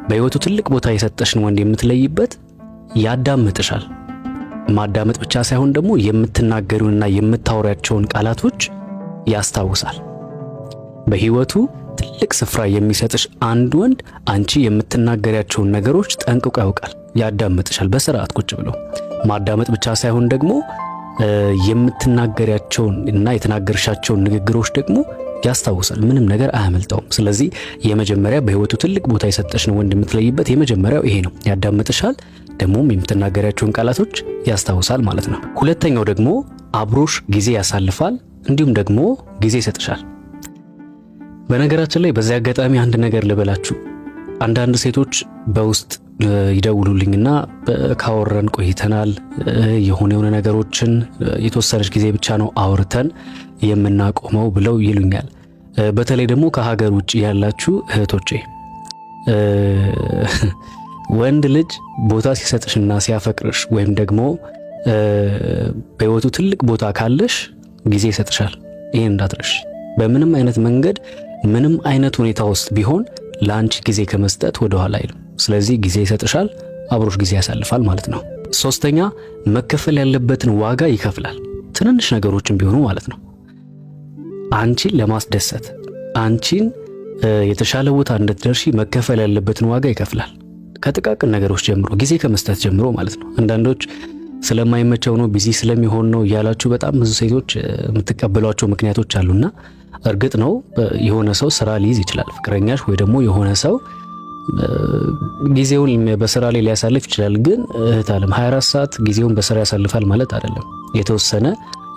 በህይወቱ ትልቅ ቦታ የሰጠሽን ወንድ የምትለይበት ያዳምጥሻል። ማዳመጥ ብቻ ሳይሆን ደግሞ የምትናገሩንና የምታወሪያቸውን ቃላቶች ያስታውሳል። በህይወቱ ትልቅ ስፍራ የሚሰጥሽ አንድ ወንድ አንቺ የምትናገሪያቸውን ነገሮች ጠንቅቆ ያውቃል፣ ያዳምጥሻል በስርዓት ቁጭ ብሎ። ማዳመጥ ብቻ ሳይሆን ደግሞ የምትናገሪያቸውን እና የተናገርሻቸውን ንግግሮች ደግሞ ያስታውሳል። ምንም ነገር አያመልጠውም። ስለዚህ የመጀመሪያ በህይወቱ ትልቅ ቦታ የሰጠሽን ወንድ የምትለይበት የመጀመሪያው ይሄ ነው። ያዳምጥሻል፣ ደግሞም የምትናገሪያቸውን ቃላቶች ያስታውሳል ማለት ነው። ሁለተኛው ደግሞ አብሮሽ ጊዜ ያሳልፋል፣ እንዲሁም ደግሞ ጊዜ ይሰጥሻል። በነገራችን ላይ በዚህ አጋጣሚ አንድ ነገር ልበላችሁ። አንዳንድ ሴቶች በውስጥ ይደውሉልኝና ካወረን ቆይተናል፣ የሆነ ነገሮችን የተወሰነች ጊዜ ብቻ ነው አውርተን የምናቆመው ብለው ይሉኛል። በተለይ ደግሞ ከሀገር ውጭ ያላችሁ እህቶቼ ወንድ ልጅ ቦታ ሲሰጥሽና ሲያፈቅርሽ ወይም ደግሞ በህይወቱ ትልቅ ቦታ ካለሽ ጊዜ ይሰጥሻል። ይሄን እንዳትረሽ። በምንም አይነት መንገድ ምንም አይነት ሁኔታ ውስጥ ቢሆን ለአንቺ ጊዜ ከመስጠት ወደ ኋላ አይልም። ስለዚህ ጊዜ ይሰጥሻል፣ አብሮሽ ጊዜ ያሳልፋል ማለት ነው። ሶስተኛ መከፈል ያለበትን ዋጋ ይከፍላል። ትንንሽ ነገሮችን ቢሆኑ ማለት ነው። አንቺን ለማስደሰት አንቺን የተሻለ ቦታ እንድትደርሺ መከፈል ያለበትን ዋጋ ይከፍላል። ከጥቃቅን ነገሮች ጀምሮ ጊዜ ከመስጠት ጀምሮ ማለት ነው። አንዳንዶች ስለማይመቸው ነው ቢዚ ስለሚሆን ነው እያላችሁ በጣም ብዙ ሴቶች የምትቀበሏቸው ምክንያቶች አሉና እርግጥ ነው የሆነ ሰው ስራ ሊይዝ ይችላል፣ ፍቅረኛሽ ወይ ደግሞ የሆነ ሰው ጊዜውን በስራ ላይ ሊያሳልፍ ይችላል። ግን እህት ዓለም 24 ሰዓት ጊዜውን በስራ ያሳልፋል ማለት አይደለም። የተወሰነ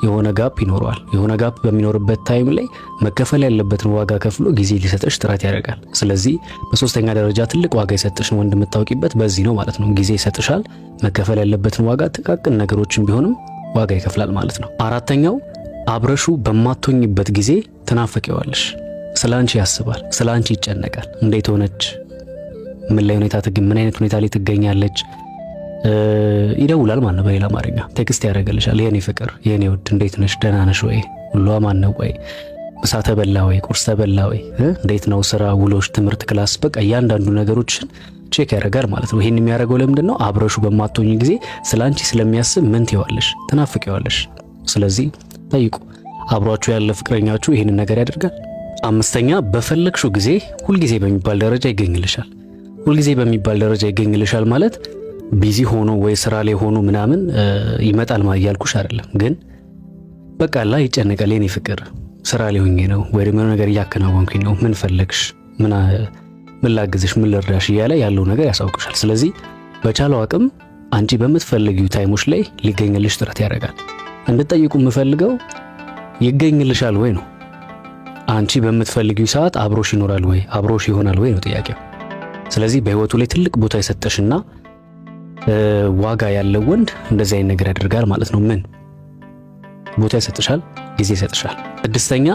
የሆነ ጋፕ ይኖረዋል። የሆነ ጋፕ በሚኖርበት ታይም ላይ መከፈል ያለበትን ዋጋ ከፍሎ ጊዜ ሊሰጥሽ ጥረት ያደርጋል። ስለዚህ በሶስተኛ ደረጃ ትልቅ ዋጋ የሰጥሽን ወንድ የምታውቂበት በዚህ ነው ማለት ነው። ጊዜ ይሰጥሻል፣ መከፈል ያለበትን ዋጋ ጥቃቅን ነገሮችን ቢሆንም ዋጋ ይከፍላል ማለት ነው። አራተኛው አብረሹ በማትሆኝበት ጊዜ ትናፍቂዋለሽ። ስላንቺ ያስባል፣ ስላንቺ ይጨነቃል። እንዴት ሆነች፣ ምን አይነት ሁኔታ ላይ ትገኛለች፣ ይደውላል ማለት ነው። በሌላ አማርኛ ቴክስት ያደርግልሻል። የኔ ፍቅር፣ የኔ ውድ እንዴት ነሽ? ደህና ነሽ ወይ? ሁሉ አማን ነው ወይ? ምሳ ተበላ ወይ? ቁርስ ተበላ ወይ? እንዴት ነው ስራ፣ ውሎሽ፣ ትምህርት፣ ክላስ፣ በቃ እያንዳንዱ ነገሮችን ቼክ ያደርጋል ማለት ነው። ይሄን የሚያደርገው ለምንድን ነው? አብረሹ በማትሆኝ ጊዜ ስላንቺ ስለሚያስብ ምን ትይዋለሽ? ትናፍቂዋለሽ። ስለዚህ ጠይቁ። አብሯችሁ ያለ ፍቅረኛችሁ ይሄንን ነገር ያደርጋል? አምስተኛ በፈለግሽው ጊዜ ሁልጊዜ በሚባል ደረጃ ይገኝልሻል። ሁልጊዜ በሚባል ደረጃ ይገኝልሻል ማለት ቢዚ ሆኖ ወይ ስራ ላይ ሆኖ ምናምን ይመጣል ማለት ያልኩሽ አይደለም። ግን በቃ ላይ ይጨነቃል። የኔ ፍቅር ስራ ላይ ሆኜ ነው ወይ ደግሞ ነገር እያከናወንኩኝ ነው፣ ምን ፈለግሽ፣ ምን ላግዝሽ፣ ምን ልርዳሽ እያለ ያለው ነገር ያሳውቅሻል። ስለዚህ በቻለው አቅም አንቺ በምትፈልጊው ታይሞች ላይ ሊገኝልሽ ጥረት ያደርጋል። እንድትጠይቁ የምፈልገው ይገኝልሻል ወይ ነው። አንቺ በምትፈልጊው ሰዓት አብሮሽ ይኖራል ወይ፣ አብሮሽ ይሆናል ወይ ነው ጥያቄው። ስለዚህ በህይወቱ ላይ ትልቅ ቦታ የሰጠሽና ዋጋ ያለው ወንድ እንደዚህ አይነት ነገር ያደርጋል ማለት ነው። ምን ቦታ ይሰጥሻል? ጊዜ ይሰጥሻል። ስድስተኛ